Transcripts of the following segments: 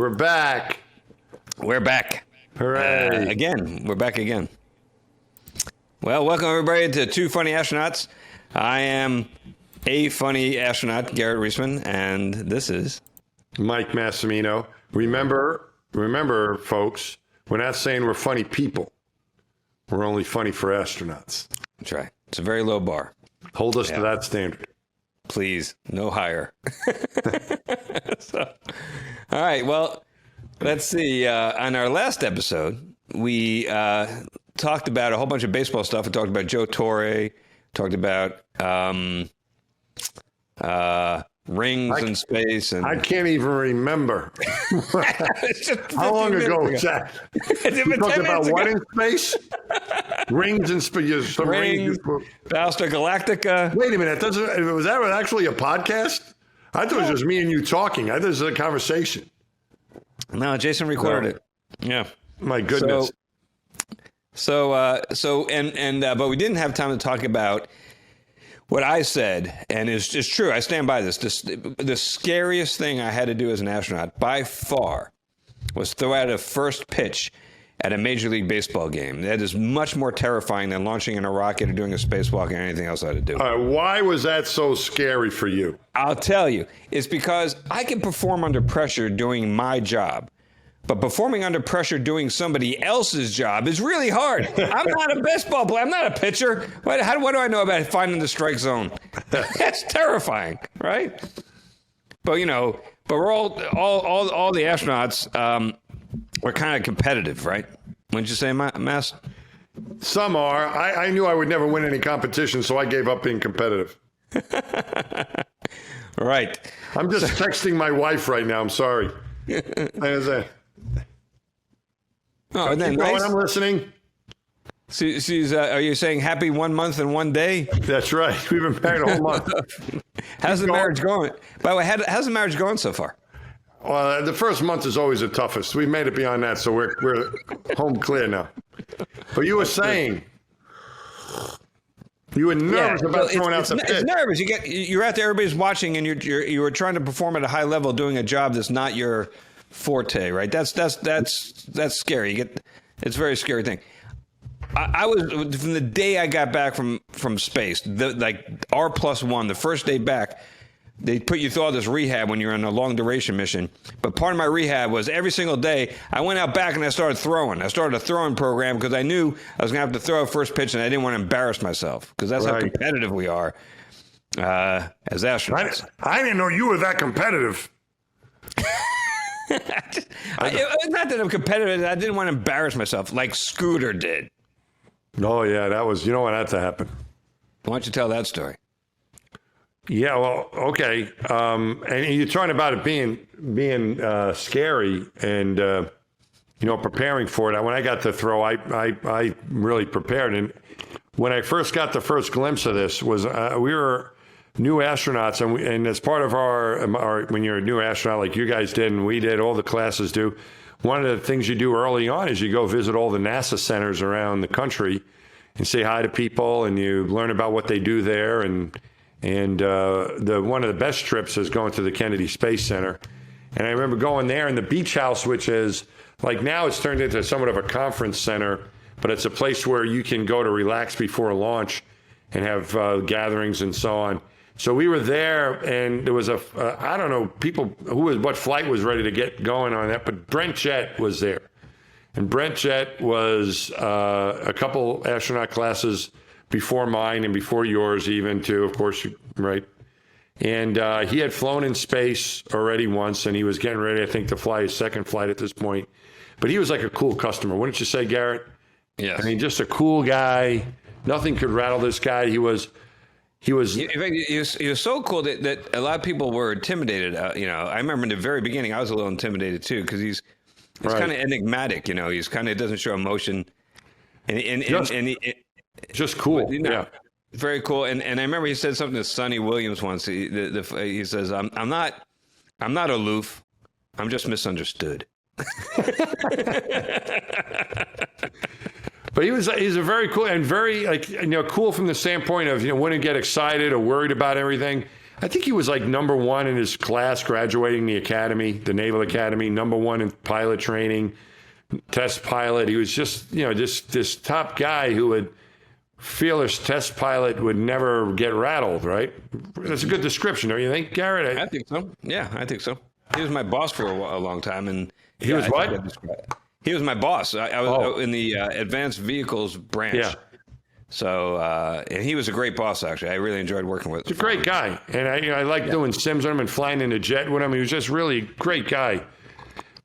we're back. We're back. Hooray. Again. We're back again. Well, welcome everybody to 2 Funny Astronauts. I am a funny astronaut, Garrett Reisman, and this is Mike Massimino. Remember, folks, we're not saying we're funny people. We're only funny for astronauts. That's right. It's a very low bar. Hold us to that standard. Please, no higher. All right, well, let's see. On our last episode, we talked about a whole bunch of baseball stuff. We talked about Joe Torre, talked about rings in space. And I can't even remember. How long ago was that? You talked about what in space? Rings in space. Rings, Battlestar Galactica. Wait a minute. Was that actually a podcast? I thought it was just me and you talking. I thought it was a conversation. No, Jason recorded it. Yeah. My goodness. But we didn't have time to talk about what I said, and it's just true. I stand by this. The scariest thing I had to do as an astronaut, by far, was throw out a first pitch at a Major League Baseball game. That is much more terrifying than launching in a rocket or doing a spacewalk or anything else I had to do. Why was that so scary for you? I'll tell you. It's because I can perform under pressure doing my job. But performing under pressure doing somebody else's job is really hard. I'm not a baseball player. I'm not a pitcher. What do I know about finding the strike zone? That's terrifying, right? But we're all the astronauts. We're kind of competitive, right? Wouldn't you say, Mass? Some are. I knew I would never win any competition, so I gave up being competitive. Right. I'm just texting my wife right now. I'm sorry. Oh, and then nice. I'm listening. She's. Are you saying happy 1 month and 1 day? That's right. We've been married a whole month. How's the marriage going? By the way, how's the marriage going so far? Well, the first month is always the toughest. We've made it beyond that, so we're home clear now. But you were saying you were nervous about throwing out the pitch. It's nervous. You're out there, everybody's watching, and you were trying to perform at a high level, doing a job that's not your forte, right? That's scary. It's a very scary thing. I was, from the day I got back from space, R+1, the first day back, they put you through all this rehab when you're on a long duration mission. But part of my rehab was every single day I went out back and I started throwing. I started a throwing program because I knew I was going to have to throw a first pitch and I didn't want to embarrass myself because that's how competitive we are as astronauts. I didn't know you were that competitive. It's not that I'm competitive. I didn't want to embarrass myself like Scooter did. Oh, yeah, that was, when that happened. Why don't you tell that story? Yeah, well, okay. And you're talking about it being scary and, preparing for it. When I got to throw, I really prepared. And when I first got the first glimpse of this was we were new astronauts. And as part of our, when you're a new astronaut like you guys did and we did, all the classes do, one of the things you do early on is you go visit all the NASA centers around the country and say hi to people and you learn about what they do there. And one of the best trips is going to the Kennedy Space Center. And I remember going there in the beach house, which is like now it's turned into somewhat of a conference center, but it's a place where you can go to relax before launch and have gatherings and so on. So we were there and there was I don't know, what flight was ready to get going on that, but Brent Jett was there. And Brent Jett was a couple astronaut classes before mine and before yours even too, of course, right? And he had flown in space already once and he was getting ready, I think, to fly his second flight at this point. But he was like a cool customer, wouldn't you say, Garrett? Yes. I mean, just a cool guy. Nothing could rattle this guy. He was. In fact, he was so cool that a lot of people were intimidated. I remember in the very beginning, I was a little intimidated too because he's kind of enigmatic. He's kind of doesn't show emotion, just cool. Yeah, very cool. And I remember he said something to Sonny Williams once. He says, "I'm not aloof. I'm just misunderstood." But he's a very cool and very cool from the standpoint of wouldn't get excited or worried about everything. I think he was like number one in his class graduating the academy, the Naval Academy, number one in pilot training, test pilot. He was just, this top guy who would fearless test pilot, would never get rattled, right? That's a good description, don't you think, Garrett? I think so. Yeah, I think so. He was my boss for a long time. And he was what? He was my boss. I was in the advanced vehicles branch. Yeah. So, and he was a great boss, actually. I really enjoyed working with him. He's a great guy. And I like doing sims on him and flying in a jet with him. He was just really a great guy.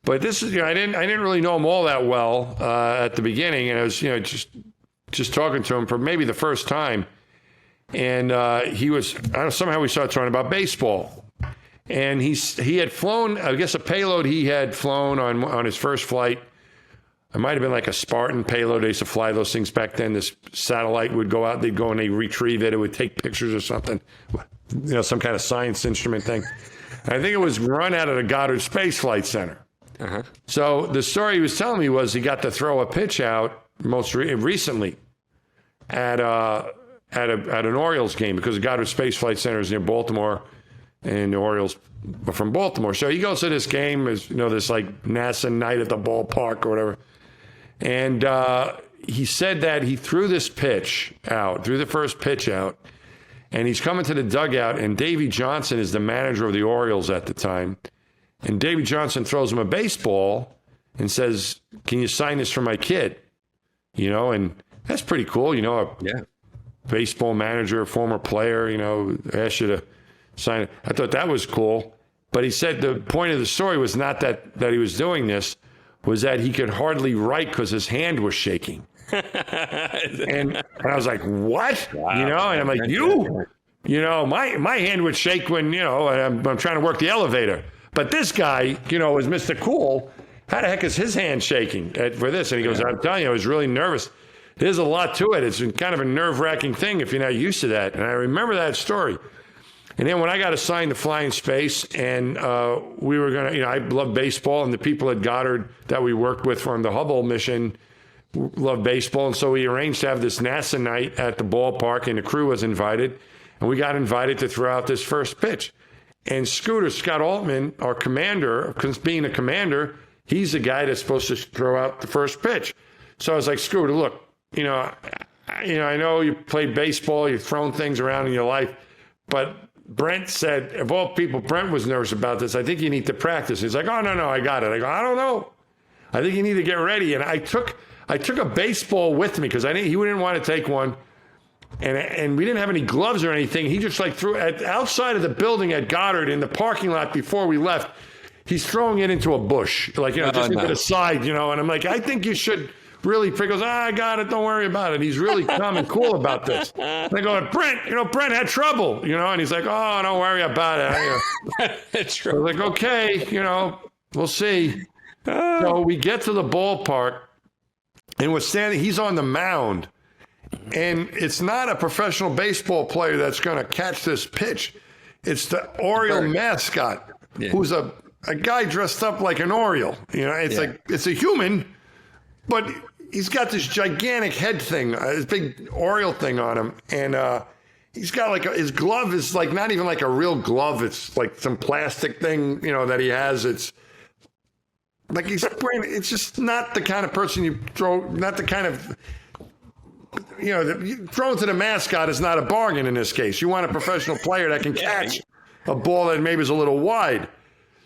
But this is, I didn't really know him all that well at the beginning. And I was, just talking to him for maybe the first time. And he was, somehow we started talking about baseball. And he had flown, I guess a payload he had flown on his first flight. It might have been like a Spartan payload. They used to fly those things back then. This satellite would go out, they'd go and they'd retrieve it. It would take pictures or something, some kind of science instrument thing. I think it was run out of the Goddard Space Flight Center. Uh-huh. So the story he was telling me was he got to throw a pitch out recently at an Orioles game, because the Goddard Space Flight Center is near Baltimore, and the Orioles are from Baltimore. So he goes to this game, this like NASA night at the ballpark or whatever. And he said that he threw the first pitch out, and he's coming to the dugout, and Davey Johnson is the manager of the Orioles at the time. And Davey Johnson throws him a baseball and says, "Can you sign this for my kid?" And that's pretty cool. A baseball manager, former player, asked you to sign it. I thought that was cool. But he said the point of the story was not that he was doing this, was that he could hardly write because his hand was shaking. and I was like, what? Wow. And I'm like, my hand would shake when, I'm trying to work the elevator. But this guy, was Mr. Cool. How the heck is his hand shaking for this? And he goes, I'm telling you, I was really nervous. There's a lot to it. It's kind of a nerve-wracking thing if you're not used to that. And I remember that story. And then when I got assigned to fly in space, and we were going to, I love baseball, and the people at Goddard that we worked with from the Hubble mission love baseball. And so we arranged to have this NASA night at the ballpark, and the crew was invited. And we got invited to throw out this first pitch. And Scott Altman, our commander, because being a commander, he's the guy that's supposed to throw out the first pitch. So I was like, Scooter, look, I know you played baseball, you've thrown things around in your life, but Brent said, of all people, Brent was nervous about this. I think you need to practice. He's like, oh, no, I got it. I go, I don't know. I think you need to get ready. And I took a baseball with me because he didn't want to take one. And we didn't have any gloves or anything. He just threw it outside of the building at Goddard in the parking lot before we left. He's throwing it into a bush, into the side, and I'm like, I think you should really, he goes, I got it, don't worry about it. He's really calm and cool about this. And I go, Brent had trouble, and he's like, oh, don't worry about it. That's true. So I was like, okay, we'll see. So we get to the ballpark, and he's on the mound. And it's not a professional baseball player that's going to catch this pitch. It's the Oriole mascot, who's a guy dressed up like an Oriole. It's a human, but he's got this gigantic head thing, this big Oriole thing on him. And he's got his glove is not even like a real glove. It's like some plastic thing, that he has. It's like it's just not the kind of person you throw, not the kind of... throwing to the mascot is not a bargain in this case. You want a professional player that can catch a ball that maybe is a little wide.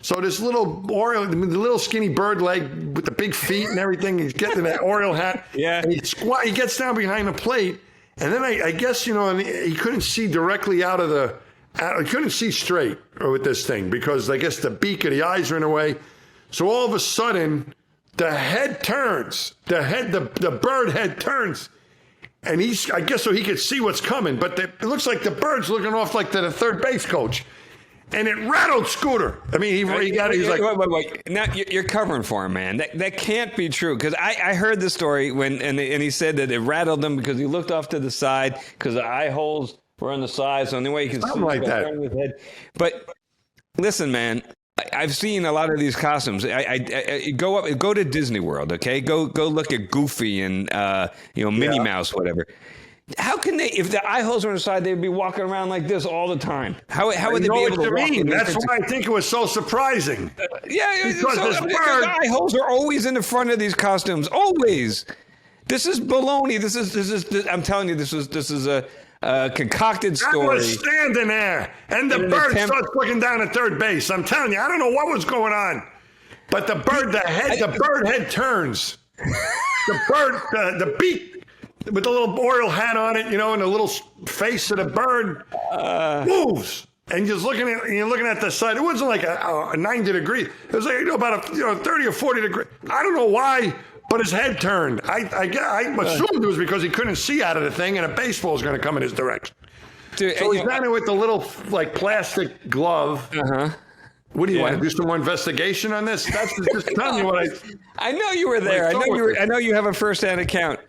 So this little Oriole, the little skinny bird leg with the big feet and everything, he's getting that Oriole hat. Yeah. And he gets down behind the plate. And then I guess, and he couldn't see directly he couldn't see straight with this thing because I guess the beak of the eyes are in the way. So all of a sudden, the head turns. The bird head turns. And I guess so he could see what's coming, but it looks like the bird's looking off to the third base coach. And it rattled Scooter. I mean, he got it. He's like, wait. Now you're covering for him, man. That can't be true. Because I heard the story and he said that it rattled him because he looked off to the side because the eye holes were on the side. So the only way he can something see like that. his head. But listen, man. I've seen a lot of these costumes. I go to Disney World, okay? Go look at Goofy and Minnie Mouse, whatever. How can they, if the eye holes were inside, they'd be walking around like this all the time? How would they be able to walk? That's why I think it was so surprising. Because the eye holes are always in the front of these costumes. Always. This is baloney. This is I'm telling you, this is a concocted story. I was standing there, and the bird starts looking down at third base. I'm telling you, I don't know what was going on, but the bird head turns. The beak with the little Oriole hat on it, you know, and the little face of the bird moves. And you're looking at the side. It wasn't like a 90 degree. It was like about a 30 or 40 degree. I don't know why, but his head turned. I assumed it was because he couldn't see out of the thing, and a baseball was going to come in his direction. Dude, so he's down there with the little plastic glove. What do you want to do? Some more investigation on this? That's just telling you what I know you were there. I know you have a first-hand account.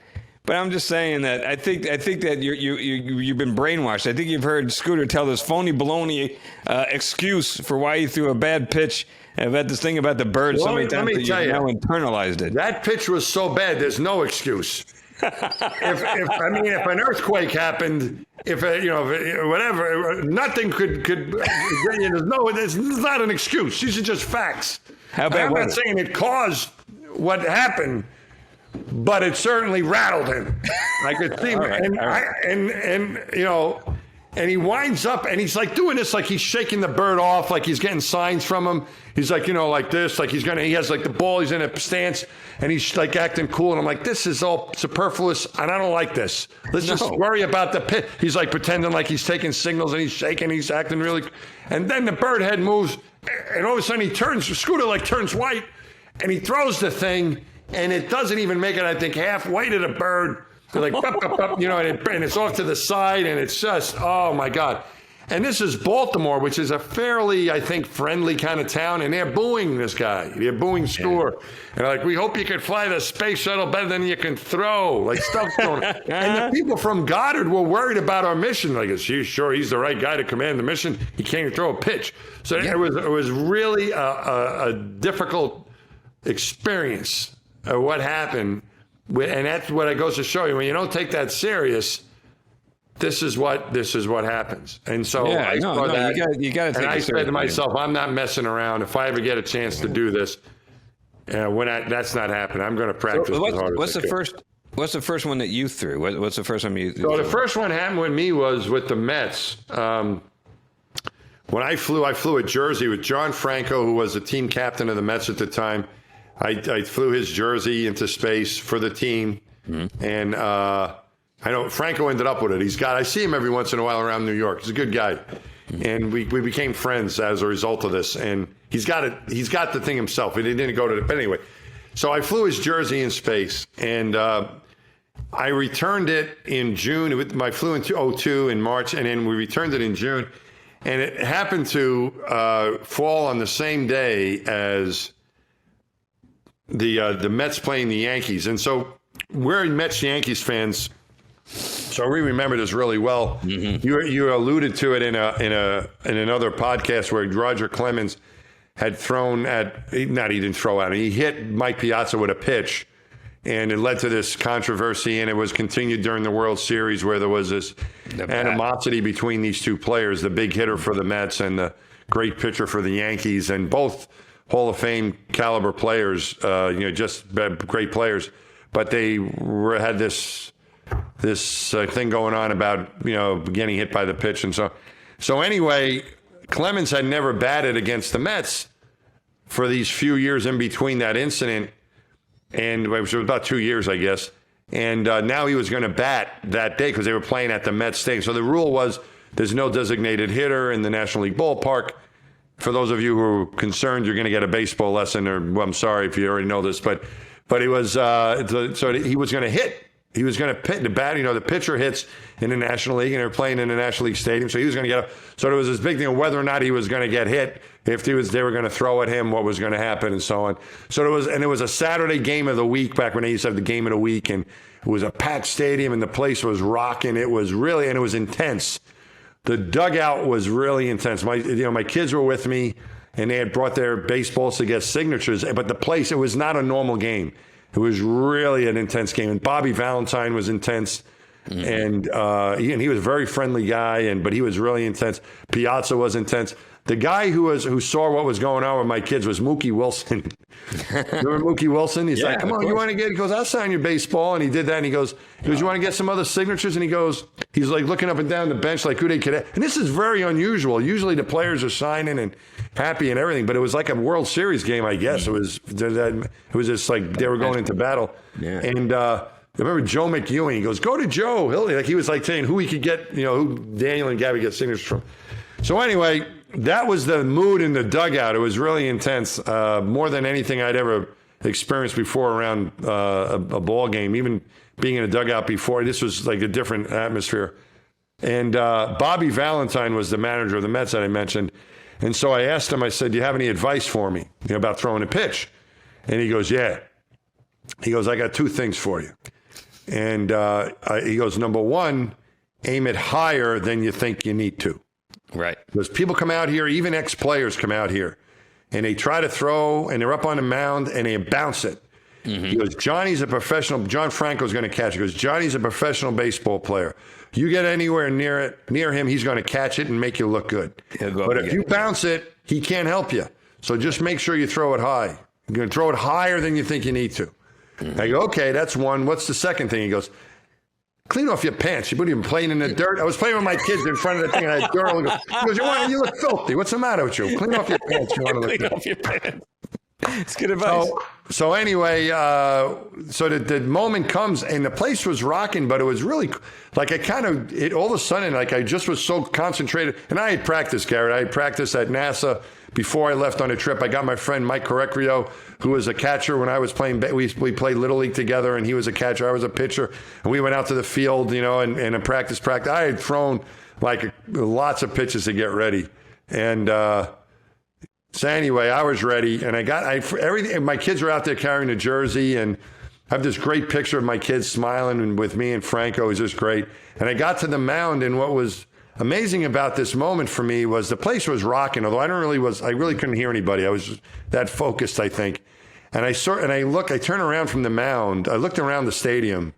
But I'm just saying that I think that you've been brainwashed. I think you've heard Scooter tell this phony baloney excuse for why he threw a bad pitch about this thing about the bird so many times that you've now internalized it. That pitch was so bad, there's no excuse. if an earthquake happened, whatever, nothing could. There's not an excuse. These are just facts. How bad? I'm not saying it caused what happened. But it certainly rattled him. I could see, and he winds up, and he's like doing this, like he's shaking the bird off, like he's getting signs from him. He's like, like this, like he has like the ball, he's in a stance, and he's like acting cool. And I'm like, this is all superfluous, and I don't like this. Let's just worry about the pit. He's like pretending like he's taking signals, and he's shaking, he's acting really. And then the bird head moves, and all of a sudden Scooter turns white, and he throws the thing. And it doesn't even make it, I think, halfway to the bird. They're like, and it's off to the side, and it's just, oh, my God. And this is Baltimore, which is a fairly, I think, friendly kind of town, and they're booing this guy. They're booing Scooter. And they're like, we hope you can fly the space shuttle better than you can throw. Like, stuff's going on. And the people from Goddard were worried about our mission. Like, is he sure he's the right guy to command the mission? He can't even throw a pitch. So it was really a difficult experience. What happened, and that's what it goes to show you. When you don't take that serious, this is what happens. And so you got to take it. And I said to myself, I'm not messing around. If I ever get a chance to do this, that's not happening. I'm going to practice. So what's the first one that you threw? What's the first one you? So the first one happened with me was with the Mets. When I flew at Jersey with John Franco, who was the team captain of the Mets at the time. I flew his jersey into space for the team, and I know Franco ended up with it. I see him every once in a while around New York. He's a good guy, and we became friends as a result of this. And he's got the thing himself. He didn't go to it, but anyway. So I flew his jersey in space, and I returned it in June. I flew in 2002 in March, and then we returned it in June, and it happened to fall on the same day as the Mets playing the Yankees. And so we're Mets-Yankees fans, so we remember this really well. You alluded to it in another podcast where Roger Clemens had he didn't throw out, he hit Mike Piazza with a pitch, and it led to this controversy, and it was continued during the World Series where there was this animosity between these two players, the big hitter for the Mets and the great pitcher for the Yankees, and both Hall of Fame caliber players, just great players, but they had this thing going on about getting hit by the pitch, and so anyway, Clemens had never batted against the Mets for these few years in between that incident, and it was about 2 years, I guess, and now he was going to bat that day because they were playing at the Mets Stadium. So the rule was there's no designated hitter in the National League ballpark. For those of you who are concerned, you're going to get a baseball lesson, I'm sorry if you already know this, but it was, so he was going to hit. He was going to pit the bat. The pitcher hits in the National League, and they're playing in the National League Stadium, so he was going to get up. So there was this big thing of whether or not he was going to get hit, if they were going to throw at him, what was going to happen, and so on. So it was a Saturday game of the week back when they used to have the game of the week, and it was a packed stadium, and the place was rocking. It was really, and it was intense. The dugout was really intense. My kids were with me, and they had brought their baseballs to get signatures. But the place, it was not a normal game. It was really an intense game. And Bobby Valentine was intense. And he was a very friendly guy, but he was really intense. Piazza was intense. The guy who saw what was going on with my kids was Mookie Wilson. Remember Mookie Wilson? He's like, come on, you want to get, he goes, I'll sign your baseball. And he did that. And he goes, you want to get some other signatures? And he's like looking up and down the bench like who they could. And this is very unusual. Usually the players are signing and happy and everything, but it was like a World Series game, I guess. It was just like they were going into battle. Yeah. And I remember Joe McEwing. He goes, go to Joe. He was like saying who he could get, who Daniel and Gabby get signatures from. So anyway, that was the mood in the dugout. It was really intense, more than anything I'd ever experienced before around a ball game. Even being in a dugout before, this was like a different atmosphere. And Bobby Valentine was the manager of the Mets that I mentioned. And so I asked him, I said, do you have any advice for me about throwing a pitch? And he goes, yeah. He goes, I got two things for you. And he goes, number one, aim it higher than you think you need to. Right. Because people come out here, even ex-players come out here, and they try to throw, and they're up on the mound, and they bounce it. Mm-hmm. He goes, Johnny's a professional. John Franco's going to catch it. He goes, Johnny's a professional baseball player. You get anywhere near him, he's going to catch it and make you look good. But if you bounce it, he can't help you. So just make sure you throw it high. You're going to throw it higher than you think you need to. Mm-hmm. I go, okay, that's one. What's the second thing? He goes, clean off your pants. You wouldn't even playing in the dirt. I was playing with my kids in front of the thing, and I had dirt. He goes, you look filthy. What's the matter with you? Clean off your pants. You want to look clean off your pants. It's good advice. So anyway, so the moment comes, and the place was rocking, but it was really like all of a sudden, like I just was so concentrated. And I had practiced, Garrett. I had practiced at NASA before I left on a trip. I got my friend Mike Correcrio, who was a catcher when I was playing. We played Little League together, and he was a catcher. I was a pitcher. And we went out to the field, and a practice. I had thrown like lots of pitches to get ready. And so anyway, I was ready, and everything. My kids were out there carrying a jersey, and I have this great picture of my kids smiling with me and Franco. It was just great. And I got to the mound, and what was amazing about this moment for me was the place was rocking. Although I really couldn't hear anybody. I was that focused, I think. And I turned around from the mound. I looked around the stadium.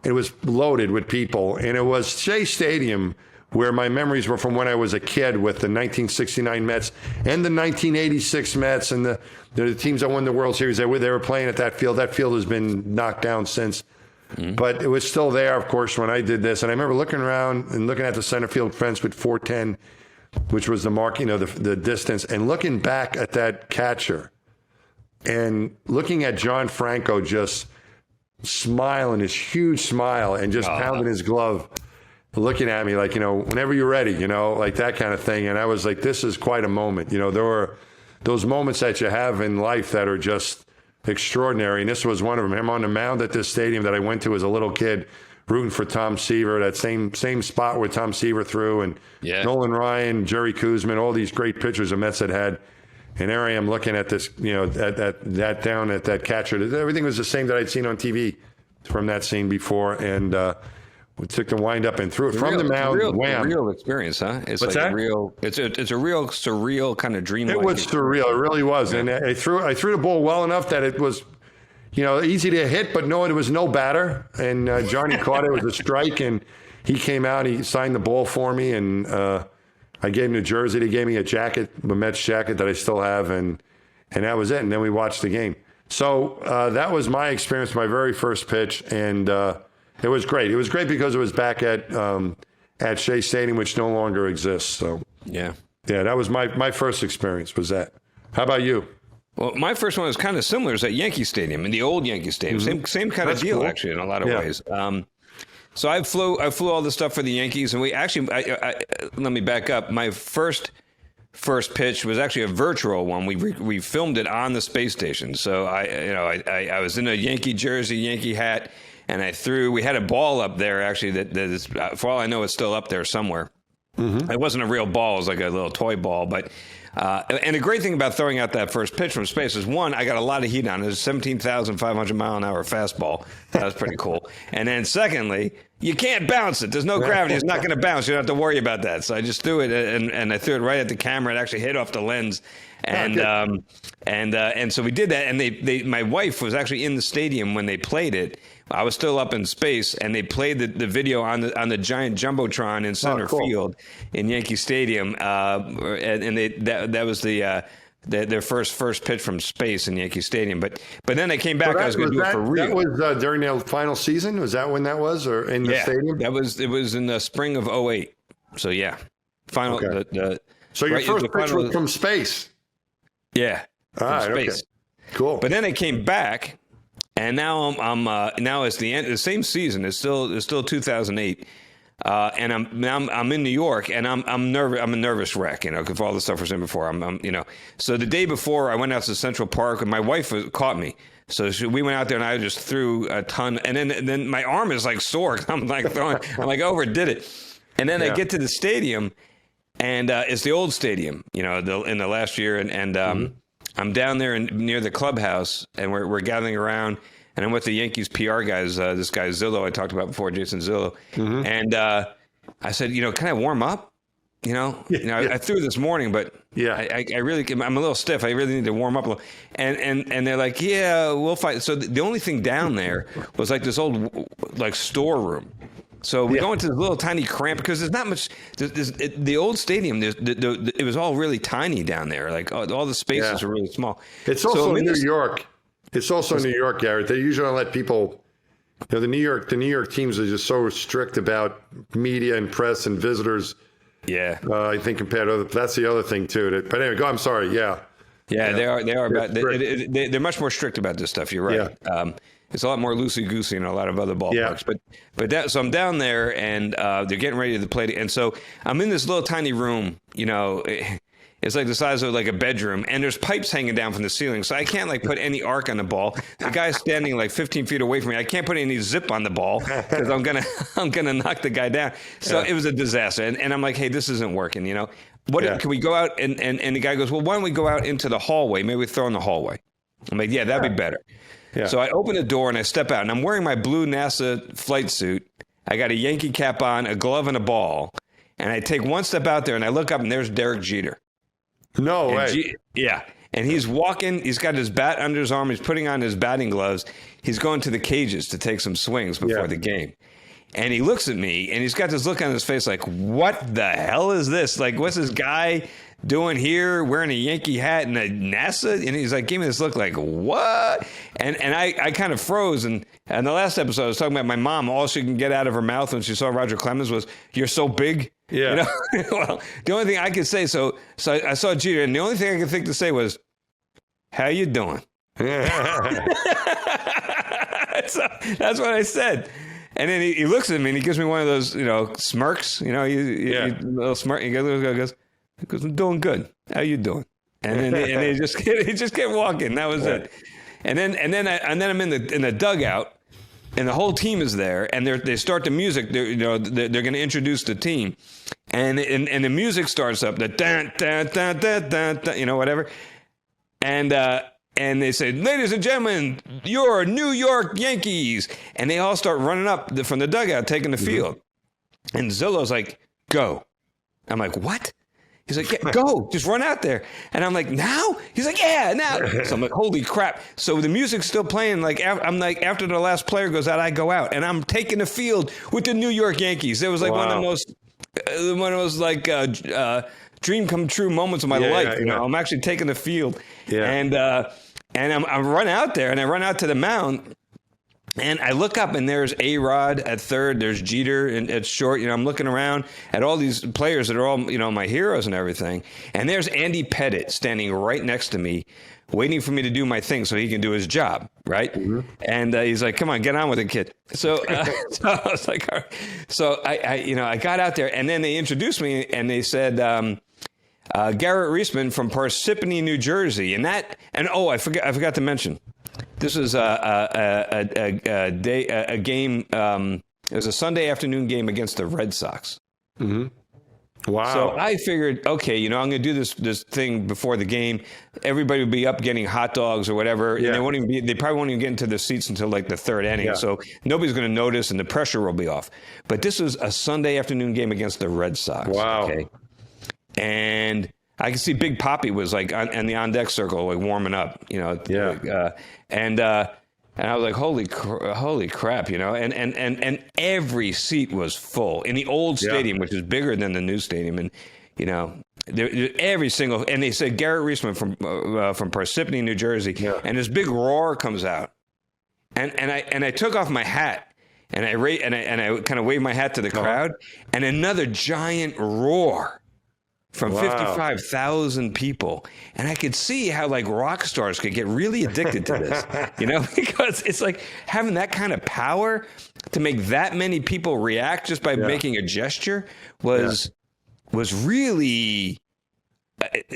It was loaded with people, and it was Shea Stadium, where my memories were from when I was a kid with the 1969 Mets and the 1986 Mets and the teams that won the World Series. They were playing at that field. That field has been knocked down since. Mm-hmm. But it was still there, of course, when I did this. And I remember looking around and looking at the center field fence with 410, which was the mark, the distance, and looking back at that catcher and looking at John Franco just smiling, his huge smile, and just pounding his glove, looking at me like, whenever you're ready, like that kind of thing. And I was like, this is quite a moment. There were those moments that you have in life that are just extraordinary. And this was one of them. I'm on the mound at this stadium that I went to as a little kid, rooting for Tom Seaver, that same spot where Tom Seaver threw, and Nolan Ryan, Jerry Kuzman, all these great pitchers the Mets had had. And there I am looking at this, that down at that catcher. Everything was the same that I'd seen on TV from that scene before. And, we took the wind up and threw it from the mound. Wham! Real experience, huh? It's What's like that? It's a real surreal kind of dream. It was surreal. It really was. Yeah. And I threw the ball well enough that it was, easy to hit, but no, it was no batter. And Johnny caught it. It was a strike, and he came out. He signed the ball for me, and I gave him the jersey. They gave me a jacket, the Mets jacket that I still have, and that was it. And then we watched the game. So that was my experience, my very first pitch, and it was great. It was great because it was back at Shea Stadium, which no longer exists. So yeah, that was my first experience. Was that? How about you? Well, my first one was kind of similar. It was at Yankee Stadium, in the old Yankee Stadium. Mm-hmm. Same kind of deal, cool. Actually, in a lot of ways. So I flew all the stuff for the Yankees, and we actually. Let me back up. My first pitch was actually a virtual one. We filmed it on the space station. So I was in a Yankee jersey, Yankee hat. And I threw. We had a ball up there, actually, that is, for all I know, it's still up there somewhere. Mm-hmm. It wasn't a real ball. It was like a little toy ball. But and the great thing about throwing out that first pitch from space is, one, I got a lot of heat on it. It was a 17,500 mile an hour fastball. That was pretty cool. And then secondly, you can't bounce it. There's no gravity. It's not going to bounce. You don't have to worry about that. So I just threw it, and I threw it right at the camera. It actually hit off the lens. And so we did that. And my wife was actually in the stadium when they played it. I was still up in space, and they played the video on the giant jumbotron in center field in Yankee Stadium, and that was their first pitch from space in Yankee Stadium. But then they came back. I was going to do it for real. That was during the final season. Was that when that was, or in the stadium? It was in the spring of 2008. So yeah, final. Okay. So your first pitch was from space. Yeah. All right. Space. Okay. Cool. But then they came back, and now I'm now it's the end. The same season. It's still 2008. And I'm in New York, and I'm nervous. I'm a nervous wreck, because all the stuff was in before. So the day before, I went out to Central Park, and my wife caught me. So we went out there, and I just threw a ton. And then my arm is like sore. I'm like overdid it. And then I get to the stadium, and it's the old stadium, in the last year, and I'm down there near the clubhouse, and we're gathering around. And I'm with the Yankees PR guys, this guy Zillow I talked about before, Jason Zillow. And I said, can I warm up? I threw this morning, but I really, I'm a little stiff. I really need to warm up a little. And they're like, yeah, we'll fight. So the only thing down there was like this old storeroom. So we go into this little tiny cramp because there's not much. The old stadium, it was all really tiny down there. Like all the spaces are really small. It's also in New York. It's also New York, Garrett. They usually don't let people. The New York teams are just so strict about media and press and visitors. Yeah, I think compared to that's the other thing too. But anyway, I'm sorry. Yeah, they are. They're much more strict about this stuff. You're right. Yeah. It's a lot more loosey-goosey in a lot of other ballparks. Yeah. So I'm down there, and they're getting ready to play. And so I'm in this little tiny room, It's like the size of like a bedroom, and there's pipes hanging down from the ceiling. So I can't put any arc on the ball. The guy's standing 15 feet away from me. I can't put any zip on the ball because I'm gonna knock the guy down. So it was a disaster. And I'm like, hey, this isn't working. Can we go out? And the guy goes, well, why don't we go out into the hallway? Maybe we throw in the hallway. I'm like, yeah, that'd be better. Yeah. So I open the door and I step out, and I'm wearing my blue NASA flight suit. I got a Yankee cap on, a glove, and a ball. And I take one step out there, and I look up, and there's Derek Jeter. No way. And he's walking. He's got his bat under his arm. He's putting on his batting gloves. He's going to the cages to take some swings before the game. And he looks at me, and he's got this look on his face like, what the hell is this? Like, what's this guy doing here wearing a Yankee hat and a NASA? And he's like, give me this look like, what? And I kind of froze. And in the last episode, I was talking about my mom. All she can get out of her mouth when she saw Roger Clemens was, you're so big. Yeah. Well, the only thing I could say, so I saw Jeter, and the only thing I could think to say was, how you doing? So that's what I said. And then he looks at me and he gives me one of those, smirks. He little smirk. He goes, I'm doing good. How you doing? And then he just kept walking. That was it. And then I'm in the dugout, and the whole team is there, and they start the music. They're going to introduce the team, and the music starts up, the dun dun dun dun dun, dun whatever, and they say, ladies and gentlemen, your New York Yankees, and they all start running up from the dugout, taking the field, and Zillow's like, go. I'm like, what? He's like, yeah, go, just run out there. And I'm like, now? He's like, yeah, now. So I'm like, holy crap. So the music's still playing. I'm like, after the last player goes out, I go out. And I'm taking the field with the New York Yankees. It was like one of those dream come true moments of my life. I'm actually taking the field. Yeah. And I run out there, and I run out to the mound. And I look up, and there's A-Rod at third. There's Jeter at short. I'm looking around at all these players that are all, my heroes and everything. And there's Andy Pettitte standing right next to me, waiting for me to do my thing so he can do his job, right? Mm-hmm. And he's like, come on, get on with it, kid. So I was like, all right. So I got out there, and then they introduced me, and they said, Garrett Reisman from Parsippany, New Jersey. I forgot to mention. This was a game. It was a Sunday afternoon game against the Red Sox. Mm-hmm. Wow. So I figured, okay, I'm going to do this thing before the game. Everybody would be up getting hot dogs or whatever, and they probably won't even get into the seats until like the third inning. Yeah. So nobody's going to notice, and the pressure will be off. But this was a Sunday afternoon game against the Red Sox. Wow. Okay. And I could see Big Papi was like in the on deck circle, like warming up, And I was like, holy crap, you know, and every seat was full in the old stadium, which is bigger than the new stadium. And, you know, every single, and they said Garrett Reisman from Parsippany, New Jersey. Yeah. And this big roar comes out. And I took off my hat and I kind of waved my hat to the crowd, and another giant roar from 55,000 people. And I could see how like rock stars could get really addicted to this, you know, because it's like having that kind of power to make that many people react just by making a gesture was really,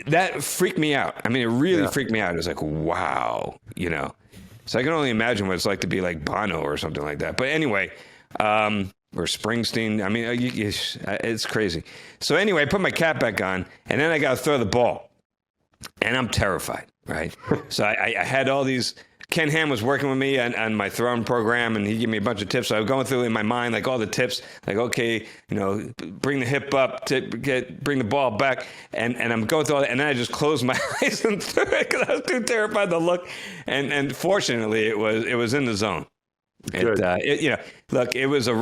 that freaked me out. I mean, it really freaked me out. It was like, wow, you know. So I can only imagine what it's like to be like Bono or something like that. But anyway, or Springsteen. I mean, it's crazy. So anyway, I put my cap back on, and then I got to throw the ball. And I'm terrified, right? So I had all these... Ken Ham was working with me on my throwing program, and he gave me a bunch of tips. So I was going through in my mind, like all the tips, like, okay, you know, bring the hip up, bring the ball back. And I'm going through all that. And then I just closed my eyes and threw it because I was too terrified to look. And fortunately, it was in the zone. You know, look, it was a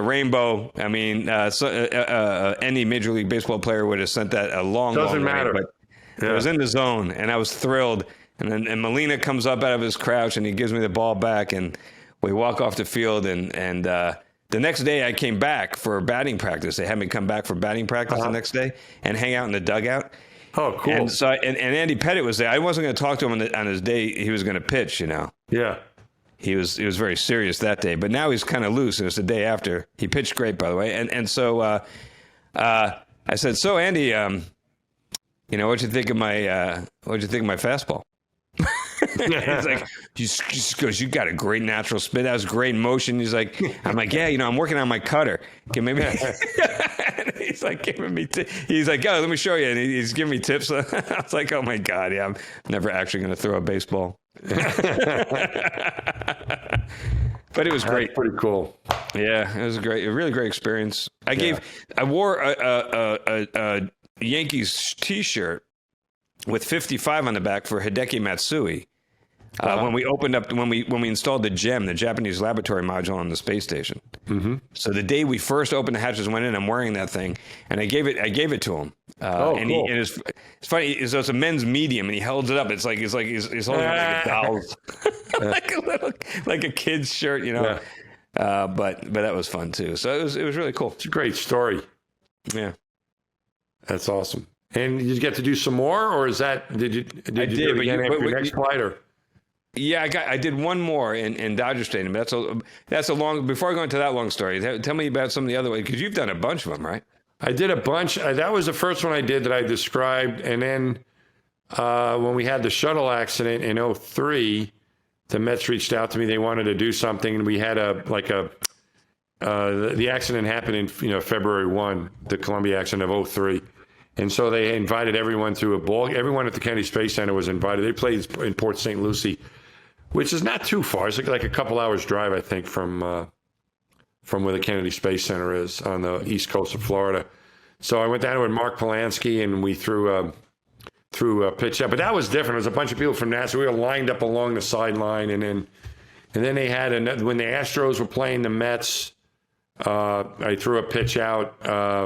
rainbow. I mean, any Major League Baseball player would have sent that a long matter. Way, but it was in the zone, and I was thrilled. And Molina comes up out of his crouch, and he gives me the ball back, and we walk off the field. And the next day, I came back for batting practice. They had me come back for batting practice the next day and hang out in the dugout. Oh, cool! And so, and Andy Pettitte was there. I wasn't going to talk to him on his day he was going to pitch. You know. Yeah. He was very serious that day, but now he's kind of loose, and it's the day after. He pitched great, by the way. And so I said, "So Andy, you know, what'd you think of my fastball?" He's like, just goes, "You got a great natural spin. That was great motion." He's like, I'm like, "Yeah, you know, I'm working on my cutter. Okay, maybe." He's like giving me. He's like, "Oh, let me show you." And he's giving me tips. I was like, "Oh my God, yeah, I'm never actually going to throw a baseball." But it was great. That's pretty cool. Yeah, it was a really great experience. I wore a Yankees T-shirt with 55 on the back for Hideki Matsui when we installed the GEM, the Japanese laboratory module on the space station. Mm-hmm. So the day we first opened the hatches, went in, I'm wearing that thing, and I gave it to him. And cool. It's funny. So it's a men's medium, and he holds it up. It's like he's holding it like a doll's, like a kid's shirt, you know. Yeah. But that was fun too. So it was really cool. It's a great story. Yeah, that's awesome. And did you get to do some more, or is that did you do it again after your next flight, or? Yeah, I did one more in Dodger Stadium. That's a long. Before I go into that long story, tell me about some of the other ones, because you've done a bunch of them, right? I did a bunch. That was the first one I did that I described, and then when we had the shuttle accident in 2003, the Mets reached out to me. They wanted to do something, and we had the accident happened in February 1, the Columbia accident of 2003. And so they invited everyone to a ball. Everyone at the Kennedy Space Center was invited. They played in Port St. Lucie, which is not too far. It's like a couple hours drive, I think, from where the Kennedy Space Center is on the east coast of Florida. So I went down with Mark Polanski, and we threw a pitch out. But that was different. It was a bunch of people from NASA. We were lined up along the sideline, and then they had when the Astros were playing the Mets. I threw a pitch out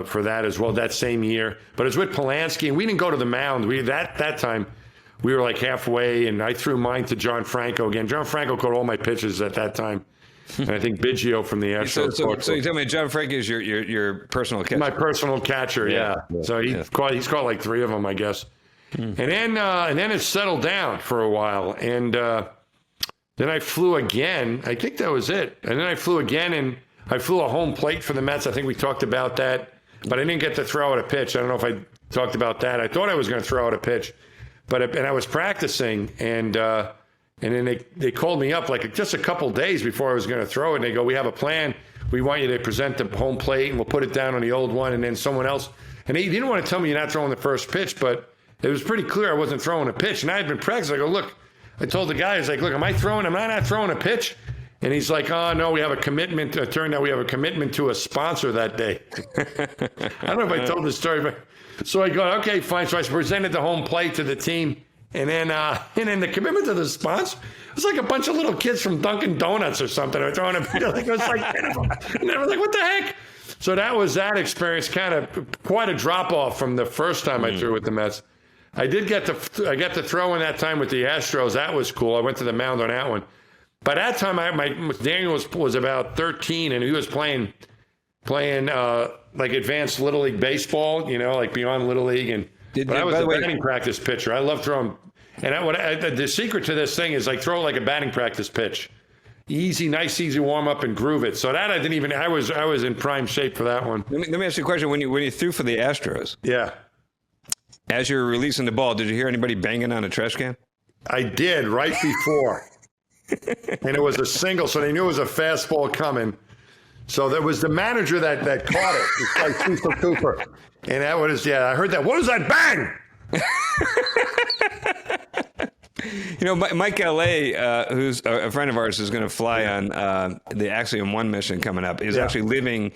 for that as well that same year, but it was with Polanski, and we didn't go to the mound. That time we were like halfway, and I threw mine to John Franco again. John Franco caught all my pitches at that time, and I think Biggio from the Astros. So you tell me John Franco is your personal catcher? My personal catcher, yeah. So he's caught like 3 of them, I guess. And then it settled down for a while, and then I flew again. I think that was it. And then I flew again, and I flew a home plate for the Mets. I think we talked about that, but I didn't get to throw out a pitch. I don't know if I talked about that. I thought I was going to throw out a pitch, and I was practicing, and then they called me up like just a couple days before I was going to throw it, and they go, "We have a plan. We want you to present the home plate, and we'll put it down on the old one, and then someone else." And he didn't want to tell me you're not throwing the first pitch, but it was pretty clear I wasn't throwing a pitch, and I had been practicing. I go, "Look," I told the guy, "Look, am I not throwing a pitch?" And he's like, "Oh, no, we have a commitment." It turned out we have a commitment to a sponsor that day. I don't know if I told this story, but so I go, "Okay, fine." So I presented the home plate to the team, And then the commitment to the response was like a bunch of little kids from Dunkin' Donuts or something. They're throwing it was like, and I was like, what the heck? So that was that experience, kind of quite a drop off from the first time I threw with the Mets. I got to throw in that time with the Astros. That was cool. I went to the mound on that one. By that time, Daniel was about 13, and he was playing like advanced Little League baseball, like beyond Little League. But I was a batting practice pitcher. I love throwing. And the secret to this thing is like throw like a batting practice pitch. Nice, easy warm up and groove it. So that I was in prime shape for that one. Let me ask you a question. When you threw for the Astros, yeah, as you were releasing the ball, did you hear anybody banging on a trash can? I did right before, and it was a single, so they knew it was a fastball coming. So there was the manager that caught it. It's like Cecil Cooper, and that was I heard that. What was that bang? Mike L.A., who's a friend of ours, is going to fly on the Axiom 1 mission coming up, is actually living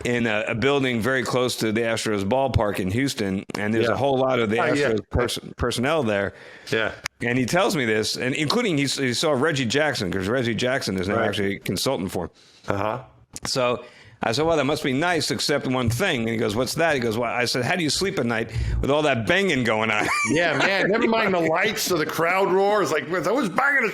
in a building very close to the Astros ballpark in Houston, and there's a whole lot of the Astros personnel there. Yeah. And he tells me this, and including he saw Reggie Jackson, because Reggie Jackson is now actually a consultant for him. Uh-huh. So I said, well, that must be nice, except one thing. And he goes, what's that? He goes, well, I said, how do you sleep at night with all that banging going on? Yeah, man, never mind the lights or the crowd roar. It's like, I was banging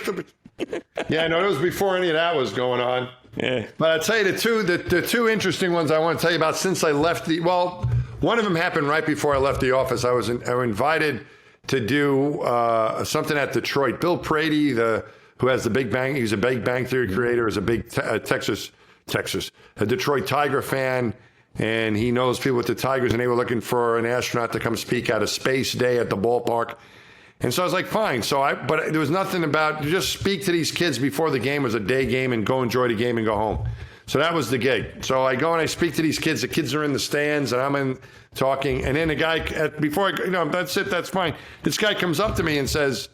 it. Yeah, no, it was before any of that was going on. Yeah. But I'll tell you the two interesting ones I want to tell you about since I left one of them happened right before I left the office. I was invited to do something at Detroit. Bill Prady, who has the Big Bang, he's a Big Bang Theory creator, is a big a Detroit Tiger fan, and he knows people with the Tigers, and they were looking for an astronaut to come speak at a space day at the ballpark. And so I was like, fine. But there was nothing about just speak to these kids before the game was a day game and go enjoy the game and go home. So that was the gig. So I go and I speak to these kids. The kids are in the stands, and I'm in talking. And then the guy, that's it, that's fine. This guy comes up to me and says,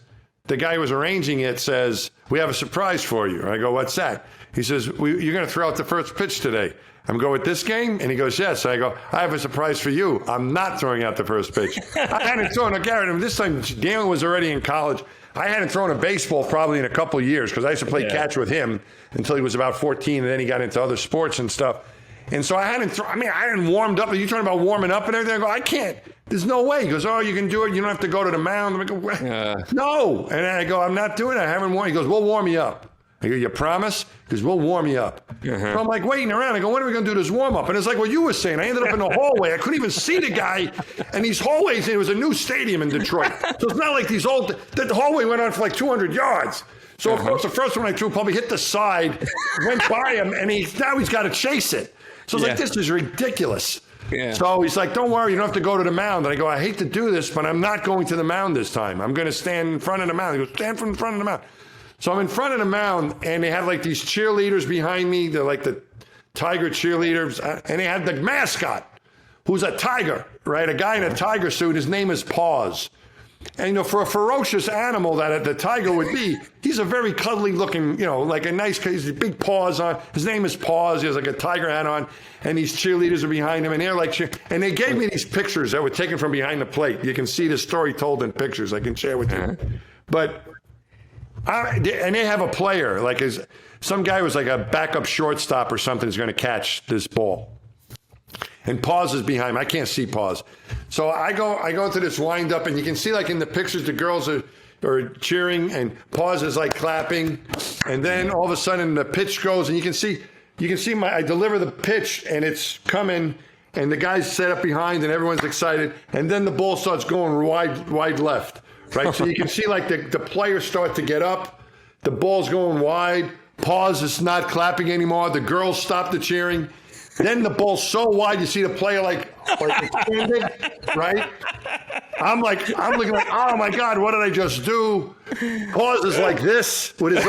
the guy who was arranging it says, we have a surprise for you. And I go, what's that? He says, you're going to throw out the first pitch today. I'm going with this game? And he goes, yes. I go, I have a surprise for you. I'm not throwing out the first pitch. I hadn't thrown a Garrett. This time, Daniel was already in college. I hadn't thrown a baseball probably in a couple of years because I used to play catch with him until he was about 14, and then he got into other sports and stuff. And so I hadn't warmed up. Are you talking about warming up and everything? I go, I can't. There's no way. He goes, oh, you can do it. You don't have to go to the mound. I go, no. And then I go, I'm not doing it. I haven't warmed. He goes, we'll warm you up. I go, you promise? Because we'll warm you up. So I'm like waiting around. I go, when are we going to do this warm up? And it's like what you were saying. I ended up in the hallway. I couldn't even see the guy. And these hallways, it was a new stadium in Detroit. So it's not like these old, the hallway went on for like 200 yards. So of course the first one I threw probably hit the side, went by him, and now he's got to chase it. So it's like, this is ridiculous. Yeah. So he's like, don't worry, you don't have to go to the mound. And I go, I hate to do this, but I'm not going to the mound this time. I'm going to stand in front of the mound. He goes, stand in front of the mound. So I'm in front of the mound, and they have like these cheerleaders behind me. They're like the Tiger cheerleaders. And they had the mascot, who's a tiger, right? A guy in a tiger suit. His name is Paws. And, for a ferocious animal that the tiger would be, he's a very cuddly looking, like a nice, he's big paws on. His name is Paws. He has like a tiger hat on. And these cheerleaders are behind him. And they're like, and they gave me these pictures that were taken from behind the plate. You can see the story told in pictures. I can share with you. But... and they have a player, some guy was like a backup shortstop or something is going to catch this ball. And Paws is behind him. I can't see Paws. So I go into this wind up, and you can see like in the pictures, the girls are cheering and Paws is like clapping. And then all of a sudden the pitch goes, and you can see I deliver the pitch, and it's coming, and the guy's set up behind, and everyone's excited. And then the ball starts going wide left. Right, so you can see like the players start to get up, the ball's going wide, Paws is not clapping anymore, the girls stop the cheering, then the ball's so wide you see the player like extended, right? I'm looking like, oh my God, what did I just do? Paws is like this with his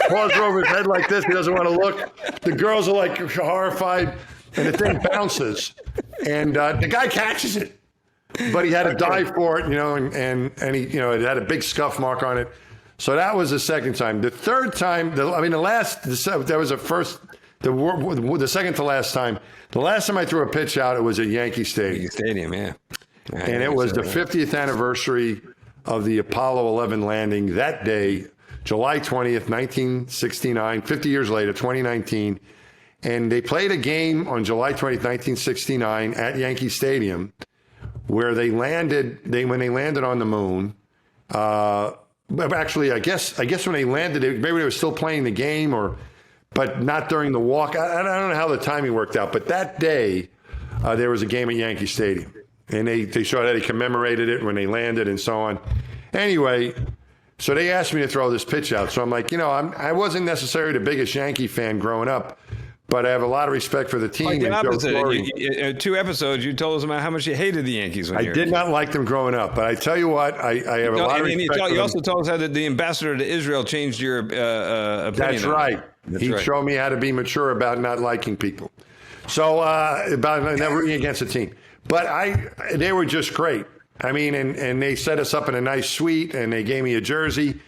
paws over his head like this. He doesn't want to look. The girls are like horrified, and the thing bounces, and the guy catches it. But he had to dive for it, and he, it had a big scuff mark on it. So that was the second time. The third time, that was the second to last time. The last time I threw a pitch out, it was at Yankee Stadium. Yankee Stadium, yeah. And it was the 50th anniversary of the Apollo 11 landing that day, July 20th, 1969, 50 years later, 2019. And they played a game on July 20th, 1969 at Yankee Stadium where they landed, when they landed on the moon. Actually, I guess when they landed, maybe they were still playing the game, but not during the walk. I don't know how the timing worked out, but that day there was a game at Yankee Stadium, and they showed how they commemorated it when they landed and so on. Anyway, so they asked me to throw this pitch out. So I'm like, I wasn't necessarily the biggest Yankee fan growing up, but I have a lot of respect for the team. Like the opposite. 2 episodes, you told us about how much you hated the Yankees. I did not like them growing up, but I tell you what, I have a lot of respect for them. You also told us how the ambassador to Israel changed your opinion. That's right. He showed me how to be mature about not liking people. So about not rooting against a team. But they were just great. I mean, and they set us up in a nice suite, and they gave me a jersey.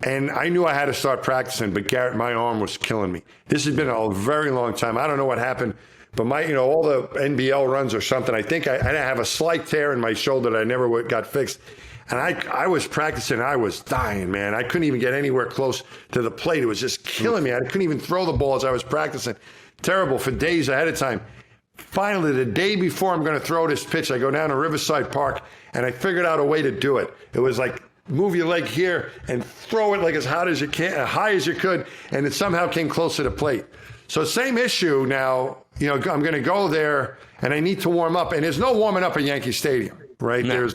And I knew I had to start practicing, but Garrett, my arm was killing me. This has been a very long time. I don't know what happened, but all the NBL runs or something, I think I have a slight tear in my shoulder that I never got fixed. And I was practicing. I was dying, man. I couldn't even get anywhere close to the plate. It was just killing me. I couldn't even throw the ball as I was practicing. Terrible for days ahead of time. Finally, the day before I'm going to throw this pitch, I go down to Riverside Park, and I figured out a way to do it. It was like, move your leg here and throw it like as high as you can, high as you could, and it somehow came close to the plate. So same issue now. I'm going to go there, and I need to warm up, and there's no warming up at Yankee Stadium, right? No.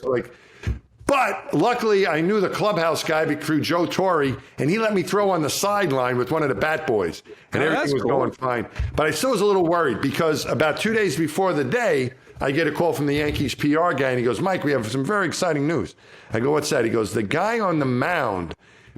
But luckily I knew the clubhouse guy through Joe Torre, and he let me throw on the sideline with one of the bat boys, and everything was going fine. But I still was a little worried because about 2 days before the day, I get a call from the Yankees PR guy, and he goes, Mike, we have some very exciting news. I go, what's that? He goes, the guy on the mound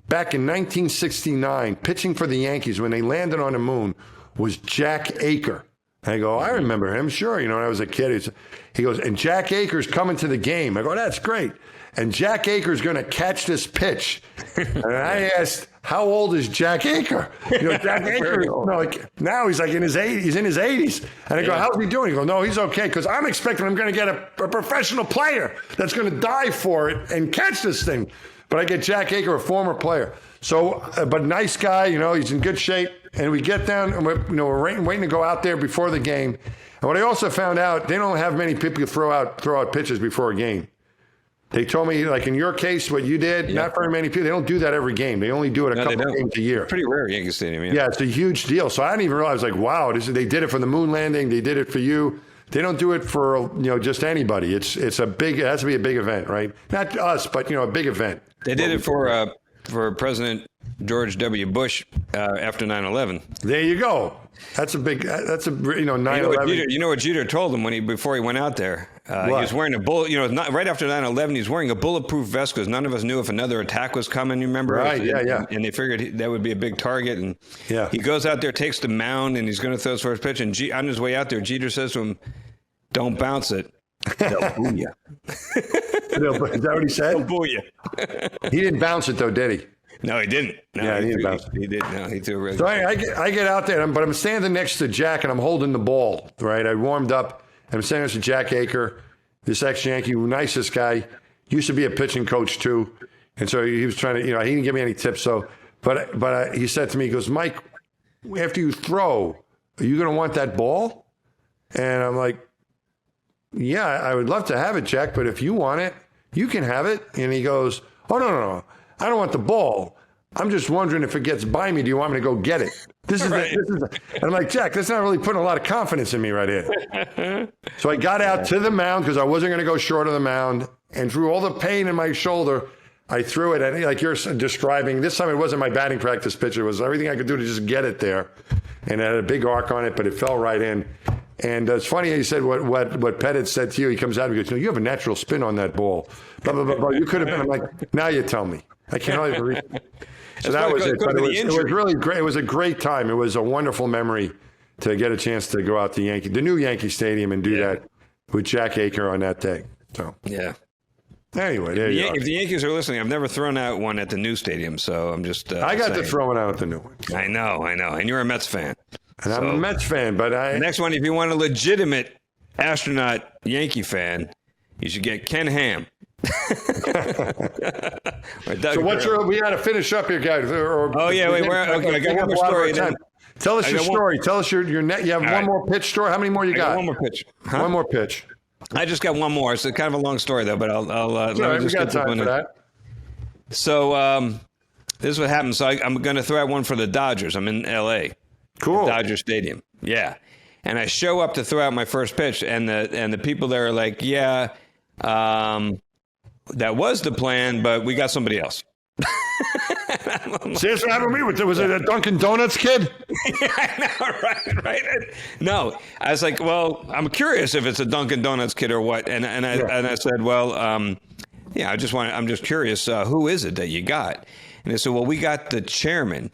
back in 1969 pitching for the Yankees when they landed on the moon was Jack Aker. I go, I remember him, sure. When I was a kid. He goes, and Jack Aker's coming to the game. I go, that's great. And Jack Aker's going to catch this pitch. And I asked, how old is Jack Aker? Jack Aker, now he's like in his 80s. He's in his 80s. And I go, how's he doing? He goes, no, he's okay. Because I'm expecting I'm going to get a professional player that's going to dive for it and catch this thing. But I get Jack Aker, a former player. So, but nice guy, he's in good shape. And we get down, and we're waiting to go out there before the game. And what I also found out, they don't have many people throw out pitches before a game. They told me, like in your case, what you did, not very many people. They don't do that every game. They only do it a couple of games a year. Pretty rare at Yankee Stadium. Yeah, it's a huge deal. So I didn't even realize, wow, they did it for the moon landing. They did it for you. They don't do it for just anybody. It has to be a big event, right? Not us, but a big event. They did it for President George W. Bush after 9/11. There you go. That's a 9/11. You know what Jeter told him before he went out there? He was wearing a right after 9/11, he was wearing a bulletproof vest because none of us knew if another attack was coming. You remember? Right? Yeah. And they figured that would be a big target. And he goes out there, takes the mound, and he's going to throw his first pitch. And on his way out there, Jeter says to him, "Don't bounce it. They'll boo you." Is that what he said? They'll boo you. He didn't bounce it though, did he? No, he didn't. No, he didn't bounce. He did. No, he threw really. So I get out there, but I'm standing next to Jack, and I'm holding the ball. Right, I warmed up. I'm standing next to Jack Aker, this ex-Yankee, nicest guy. Used to be a pitching coach too, and so he was trying to, he didn't give me any tips. So, but he said to me, he goes, Mike, after you throw, are you going to want that ball? And I'm like, yeah, I would love to have it, Jack, but if you want it, you can have it. And he goes, oh, no. I don't want the ball. I'm just wondering if it gets by me. Do you want me to go get it? And I'm like, Jack, that's not really putting a lot of confidence in me right here. So I got out to the mound because I wasn't going to go short of the mound. And through all the pain in my shoulder, I threw it. And like you're describing, this time it wasn't my batting practice pitch. It was everything I could do to just get it there. And it had a big arc on it, but it fell right in. And it's funny how you said what Pet had said to you. He comes out and goes, you have a natural spin on that ball. Blah, blah, blah, blah. You could have been. I'm like, now you tell me. I can't even read. So that was it. But it was really great. It was a great time. It was a wonderful memory to get a chance to go out to the new Yankee Stadium and do that with Jack Aker on that day. So anyway, there you are. If the Yankees are listening, I've never thrown out one at the new stadium, so I'm just I got to throw it out at the new one. So. I know. And you're a Mets fan. And I'm a Mets fan, but the next one, if you want a legitimate astronaut Yankee fan, you should get Ken Ham. So what's your? We got to finish up here, guys. Oh yeah, wait. Okay, I got one more story. Tell us your story. Tell us your net. You have one more pitch story. How many more you got? One more pitch. Huh? One more pitch. I just got one more. It's kind of a long story though, but I'll let me just got time for that. So this is what happened. So I'm going to throw out one for the Dodgers. I'm in L.A. Cool. Dodger Stadium. Yeah. And I show up to throw out my first pitch, and the people there are like, yeah, that was the plan, but we got somebody else. See, that's what happened to me. Was it a Dunkin' Donuts kid? Yeah, I know, right. No, I was like, well, I'm curious if it's a Dunkin' Donuts kid or what. And I said, well, yeah, I'm just curious. Who is it that you got? And they said, well, we got the chairman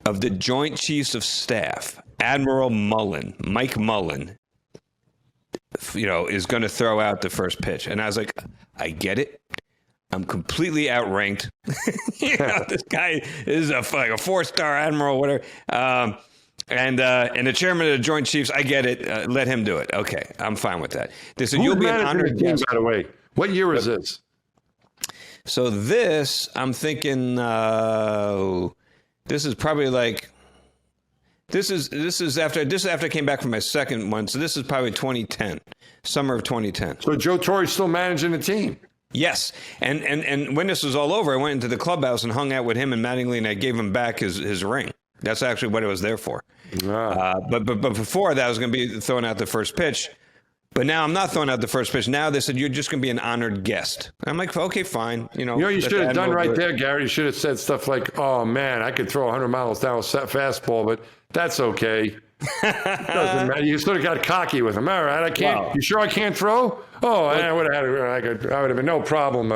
of the Joint Chiefs of Staff, Admiral Mullen, Mike Mullen, is going to throw out the first pitch. And I was like, I get it. I'm completely outranked. This guy is like a 4-star admiral, whatever. And the chairman of the Joint Chiefs, I get it. Let him do it. Okay, I'm fine with that. They said, you'll be an honored guest. By the way, what year is this? So this, I'm thinking, this is probably like, this is after I came back from my second one. So this is probably 2010, summer of 2010. So Joe Torre's still managing the team. Yes, and when this was all over, I went into the clubhouse and hung out with him and Mattingly, and I gave him back his ring. That's actually what it was there for. But before that, I was going to be throwing out the first pitch. But now I'm not throwing out the first pitch. Now they said, you're just going to be an honored guest. I'm like, okay, fine. You should have done right there, Gary. You should have said stuff like, oh, man, I could throw 100 miles down with fastball, but that's okay. Doesn't matter. You sort of got cocky with him. All right, I can't. Wow. You sure I can't throw? Oh, I would have been no problem.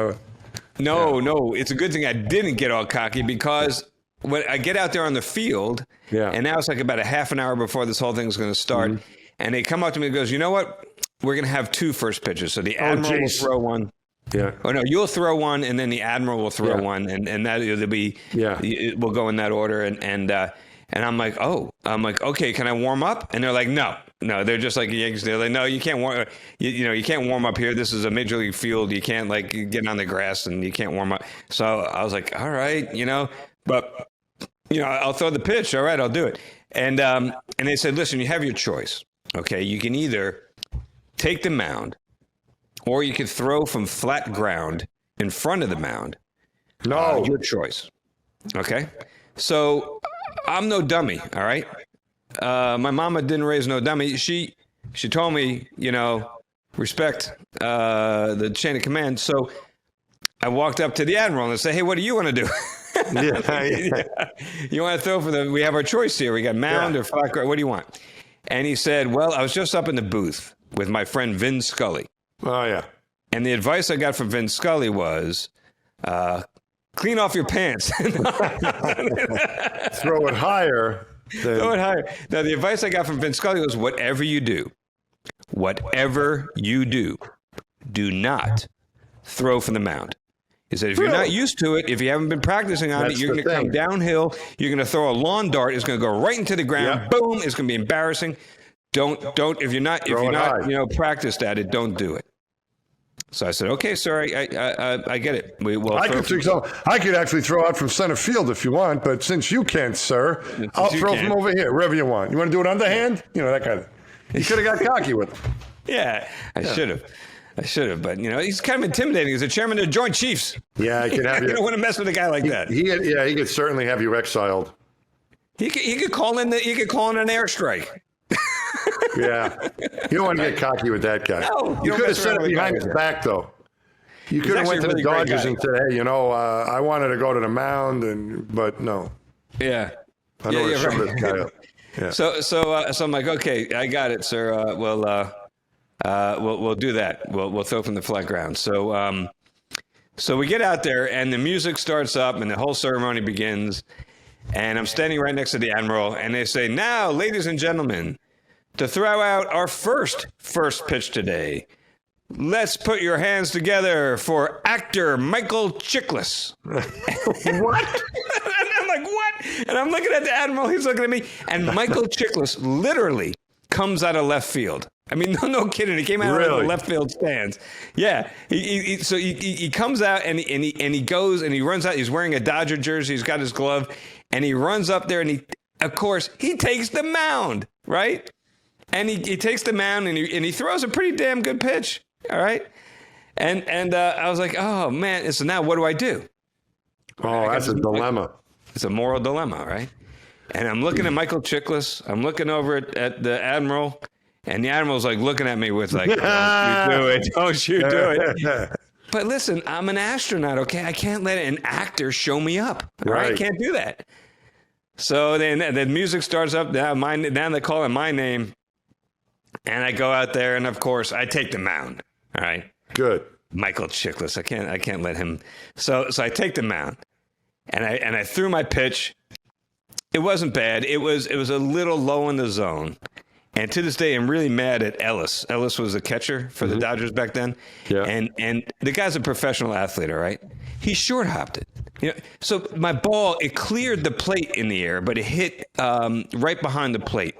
No. It's a good thing I didn't get all cocky, because when I get out there on the field, and now it's like about a half an hour before this whole thing is going to start, and they come up to me and goes, you know what? We're going to have 2 first pitches. So the Admiral will throw one. Yeah. Oh no, you'll throw one, and then the Admiral will throw one, and that it'll be. Yeah. It will go in that order, and I'm like, okay, can I warm up? And they're like, no. They're just like Yankees. They're like, no, you can't warm. You can't warm up here. This is a major league field. You can't get on the grass, and you can't warm up. So I was like, all right, but I'll throw the pitch. All right, I'll do it. And they said, listen, you have your choice. Okay, you can either take the mound, or you can throw from flat ground in front of the mound. No, your choice. Okay, so I'm no dummy. All right, my mama didn't raise no dummy. She told me, respect the chain of command. So I walked up to the Admiral and said, hey, what do you want to do? You want to throw we have our choice here. We got mound or flat ground. What do you want? And he said, well, I was just up in the booth with my friend Vin Scully. Oh, yeah. And the advice I got from Vin Scully was, clean off your pants. Throw it higher. Throw it higher. Now, the advice I got from Vin Scully was, whatever you do, do not throw from the mound. He said, if you're not used to it, if you haven't been practicing on it, you're going to come downhill. You're going to throw a lawn dart. It's going to go right into the ground. Yeah. Boom. It's going to be embarrassing. Don't. If you're not practiced at it, don't do it. So I said, okay, sir, I get it. I could actually throw out from center field if you want, but since you can't, sir, I'll throw from over here, wherever you want. You want to do it underhand? That kind of. You could have got cocky with it. Yeah, I should have, but he's kind of intimidating. He's the chairman of the Joint Chiefs. Yeah, I could have you. You don't want to mess with a guy like that. He could certainly have you exiled. He could call in an airstrike. Yeah, you don't want to get cocky with that guy. No, you could have said it behind his back, though. You could have went to the Dodgers and said, "Hey, I wanted to go to the mound, but no." Yeah, I know this guy up. Yeah. So I'm like, okay, I got it, sir. We'll do that. We'll throw from the flat ground. So we get out there, and the music starts up, and the whole ceremony begins. And I'm standing right next to the Admiral, and they say, now, ladies and gentlemen, to throw out our first pitch today, let's put your hands together for actor Michael Chiklis. What? And I'm like, what? And I'm looking at the Admiral. He's looking at me. And Michael Chiklis literally comes out of left field. I mean, no kidding. He came out of the left field stands. Yeah. So he comes out and he goes and he runs out. He's wearing a Dodger jersey. He's got his glove, and he runs up there and of course, he takes the mound, right? And he takes the mound and he throws a pretty damn good pitch. All right. And I was like, oh man. So now what do I do? Oh, that's a dilemma. It's a moral dilemma, right? And I'm looking at Michael Chiklis. I'm looking over at the Admiral. And the Admiral's like looking at me with like, don't you do it. Don't you do it. But listen, I'm an astronaut, okay? I can't let an actor show me up. Right? I can't do that. So then the music starts up. Now they're calling my name. And I go out there, and of course, I take the mound. All right? Good. Michael Chiklis. I can't let him. So I take the mound. And I threw my pitch. It wasn't bad. It was a little low in the zone. And to this day, I'm really mad at Ellis. Ellis was a catcher for the Dodgers back then. Yeah. And the guy's a professional athlete, all right? He short hopped it. You know, so my ball, it cleared the plate in the air, but it hit right behind the plate.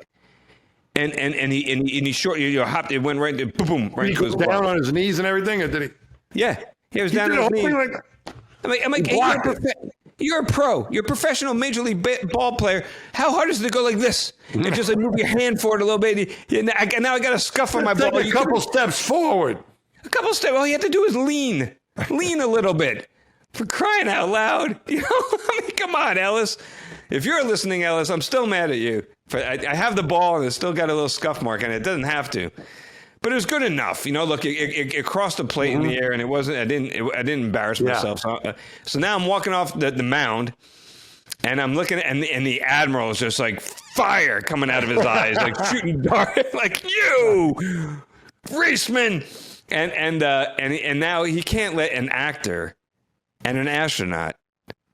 And he short, hopped, it went right, boom, boom. Right, he goes down on his knees and everything, or did he? Yeah. He was down on his knees. I'm like, hey, you're a pro. You're a professional major league ball player. How hard is it to go like this and just like move your hand forward a little bit? Now I got a scuff on my ball. Take a couple steps forward. A couple steps. All you have to do is lean a little bit. For crying out loud, you know. I mean, come on, Ellis. If you're listening, Ellis, I'm still mad at you. I have the ball and it's still got a little scuff mark on it. It doesn't have to. But it was good enough, you know. Look, it crossed the plate in the air, and it wasn't. I didn't embarrass myself. So now I'm walking off the mound, and I'm looking, and the Admiral is just like fire coming out of his eyes, like shooting dart, like you, Reisman, and now he can't let an actor and an astronaut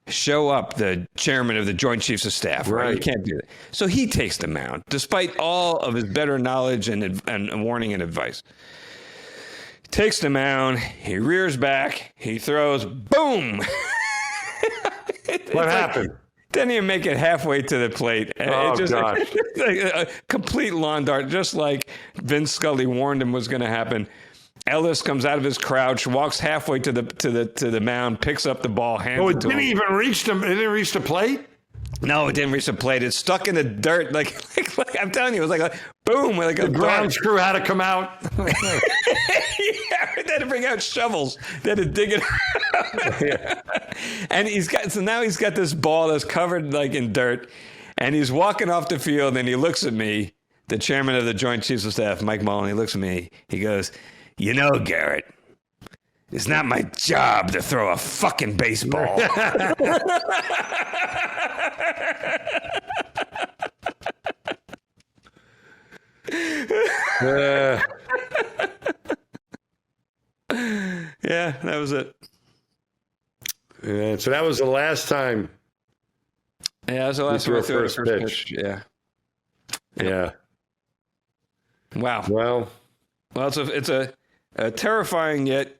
show up the chairman of the Joint Chiefs of Staff. Right? You can't do that. So he takes the mound, despite all of his better knowledge and warning and advice. Takes the mound. He rears back. He throws. Boom! What happened? Didn't even make it halfway to the plate. Oh, gosh. Like a complete lawn dart, just like Vince Scully warned him was going to happen. Ellis comes out of his crouch, walks halfway to the mound, picks up the ball, hands it to him. It didn't even reach the. It didn't reach the plate. No, it didn't reach the plate. It's stuck in the dirt. Like I'm telling you, it was like a boom. Like the ground screw had to come out. Yeah, they had to bring out shovels. They had to dig it out. Yeah. And now he's got this ball that's covered like in dirt, and he's walking off the field, and he looks at me, the chairman of the Joint Chiefs of Staff, Mike Mullen. He looks at me. He goes, "You know, Garrett, it's not my job to throw a fucking baseball." Yeah, that was it. Yeah, so that was the last time. Yeah, that was the last time I threw a first pitch. Yeah. Yeah. Wow. Well, it's a terrifying yet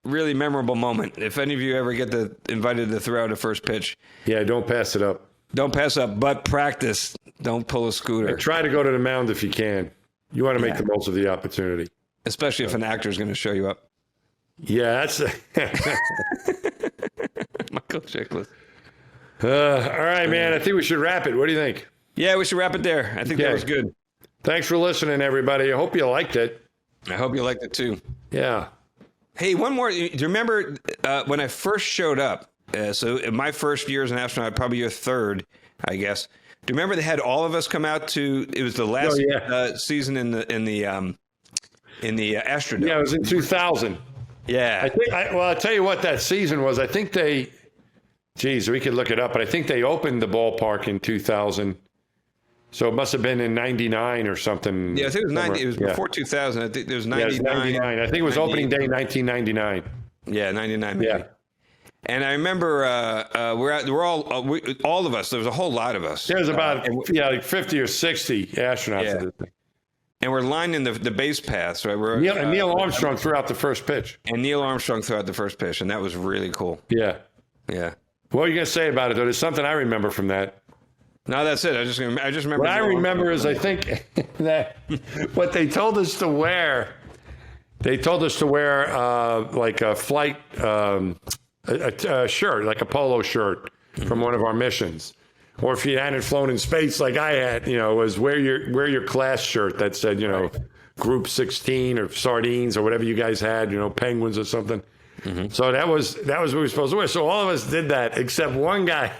really memorable moment. If any of you ever get invited to throw out a first pitch, yeah, don't pass it up. Don't pass up, but practice. Don't pull a scooter. And try to go to the mound if you can. You want to make the most of the opportunity, especially if an actor is going to show you up. Yeah, that's Michael Chiklis. All right, man. I think we should wrap it. What do you think? Yeah, we should wrap it there. I think that was good. Thanks for listening, everybody. I hope you liked it. I hope you liked it too. Yeah. Hey, one more. Do you remember when I first showed up? So in my first year as an astronaut, probably your third, I guess. Do you remember they had all of us come out to? It was the last season in the Astrodome. Yeah, it was in 2000. Yeah. I'll tell you what that season was. I think we could look it up, but I think they opened the ballpark in 2000. So it must have been in 99 or something. Yeah, I think it was 90. It was before 2000. I think it was 99. Yeah, 99. I think it was opening day 1999. Yeah, 99. Maybe. Yeah. And I remember we're all of us. There was a whole lot of us. There was about like 50 or 60 astronauts. Yeah. And we're lined in the base paths, right? Neil Armstrong threw out the first pitch. And Neil Armstrong threw out the first pitch, and that was really cool. Yeah. Yeah. What are you going to say about it, though? There's something I remember from that. No, that's it. I just remember. What I remember is I think that what they told us to wear. They told us to wear like a flight a shirt, like a polo shirt from one of our missions. Or if you hadn't flown in space like I had, was wear your class shirt that said, Group 16 or sardines or whatever you guys had, penguins or something. Mm-hmm. So that was what we were supposed to wear. So all of us did that except one guy.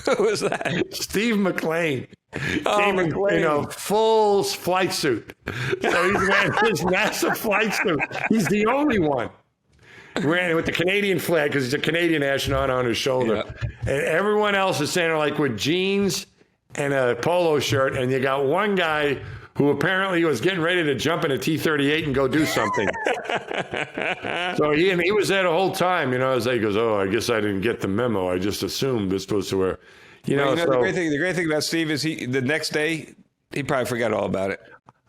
Who was that? Steve McLean. Came in full flight suit. So he's wearing this massive flight suit. He's the only one. Wearing with the Canadian flag because he's a Canadian astronaut on his shoulder. Yeah. And everyone else is standing like with jeans and a polo shirt. And you got one guy who apparently was getting ready to jump in a T-38 and go do something. So he was there the whole time, as he goes, oh, I guess I didn't get the memo. I just assumed we're supposed to wear, the great thing about Steve is the next day, he probably forgot all about it.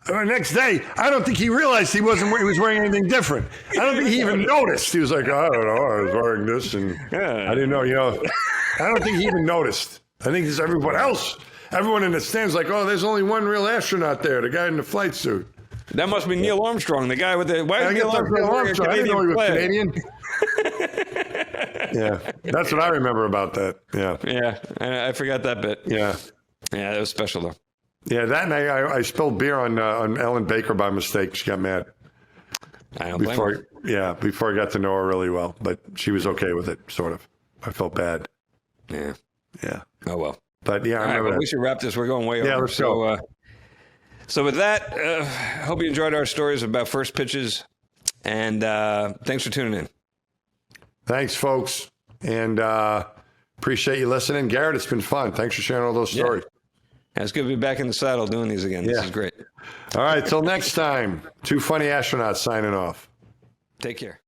The next day, I don't think he realized he was wearing anything different. I don't think he even noticed. He was like, I don't know, I was wearing this and I didn't know, I don't think he even noticed. I think it's everyone else. Everyone in the stands like, oh, there's only one real astronaut there, the guy in the flight suit. That must be Neil Armstrong, the guy with the... Why is Neil Armstrong? I didn't know he was Canadian. Yeah, that's what I remember about that. Yeah. Yeah, I forgot that bit. Yeah. Yeah, it was special, though. Yeah, that night I spilled beer on Ellen Baker by mistake. She got mad. I don't blame her. Yeah, before I got to know her really well. But she was okay with it, sort of. I felt bad. Yeah. Yeah. Oh, well. But yeah, I remember that. We should wrap this. We're going way over. Yeah, let's go. So with that, hope you enjoyed our stories about first pitches. And thanks for tuning in. Thanks, folks. And appreciate you listening. Garrett, it's been fun. Thanks for sharing all those stories. Yeah, it's good to be back in the saddle doing these again. This is great. All right, till next time. 2 Funny Astronauts signing off. Take care.